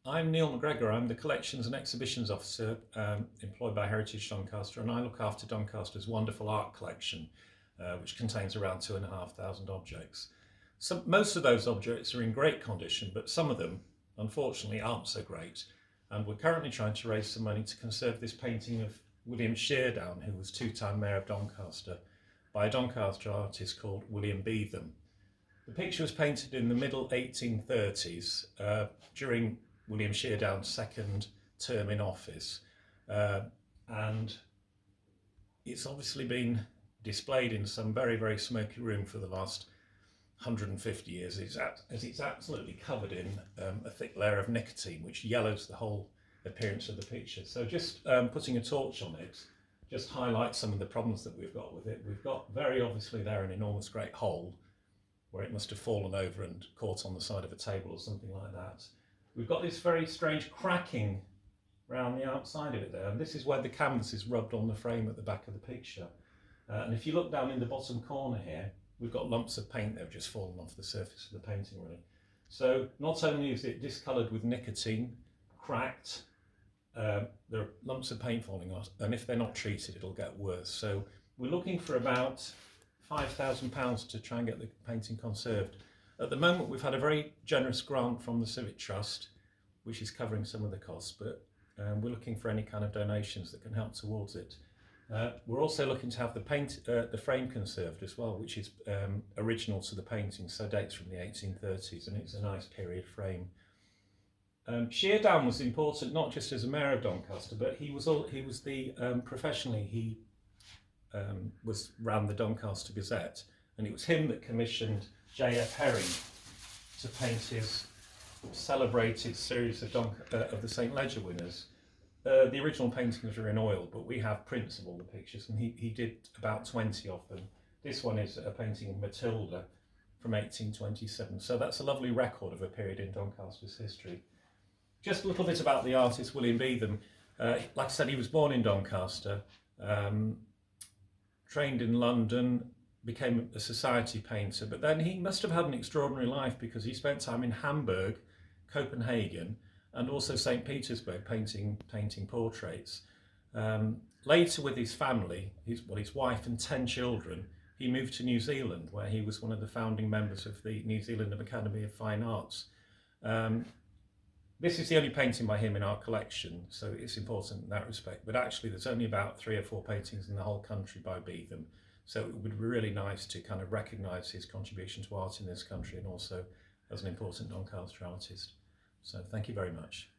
I'm Neil McGregor. I'm the Collections and Exhibitions Officer employed by Heritage Doncaster, and I look after Doncaster's wonderful art collection, which contains around 2,500 objects. Most of those objects are in great condition, but some of them, unfortunately, aren't so great. And we're currently trying to raise some money to conserve this painting of William Sheardown, who was two-time Mayor of Doncaster, by a Doncaster artist called William Beetham. The picture was painted in the middle 1830s during William Sheardown's second term in office, and it's obviously been displayed in some very, very smoky room for the last 150 years, as it's absolutely covered in a thick layer of nicotine, which yellows the whole appearance of the picture. So just putting a torch on it just highlights some of the problems that we've got with it. We've got very obviously there an enormous great hole where it must have fallen over and caught on the side of a table or something like that. We've got this very strange cracking around the outside of it there, and this is where the canvas is rubbed on the frame at the back of the picture. And if you look down in the bottom corner here, we've got lumps of paint that have just fallen off the surface of the painting really. So not only is it discoloured with nicotine, cracked, there are lumps of paint falling off, and if they're not treated it'll get worse. So we're looking for about £5,000 to try and get the painting conserved. At the moment we've had a very generous grant from the Civic Trust, which is covering some of the costs, but we're looking for any kind of donations that can help towards it. We're also looking to have the frame conserved as well, which is original to the painting, so dates from the 1830s, and it's a nice period frame. Sheardown was important not just as a mayor of Doncaster, but he was professionally he ran the Doncaster Gazette, and it was him that commissioned J.F. Herring to paint his celebrated series of the St. Ledger winners. The original paintings are in oil, but we have prints of all the pictures, and he did about 20 of them. This one is a painting of Matilda from 1827, so that's a lovely record of a period in Doncaster's history. Just a little bit about the artist William Beetham. Like I said, he was born in Doncaster, trained in London, became a society painter, but then he must have had an extraordinary life because he spent time in Hamburg, Copenhagen, and also St. Petersburg painting portraits. Later with his family, his wife and 10 children, he moved to New Zealand, where he was one of the founding members of the New Zealand Academy of Fine Arts. This is the only painting by him in our collection, so it's important in that respect, but actually there's only about 3 or 4 paintings in the whole country by Beetham, so it would be really nice to kind of recognise his contribution to art in this country and also as an important Doncaster artist. So thank you very much.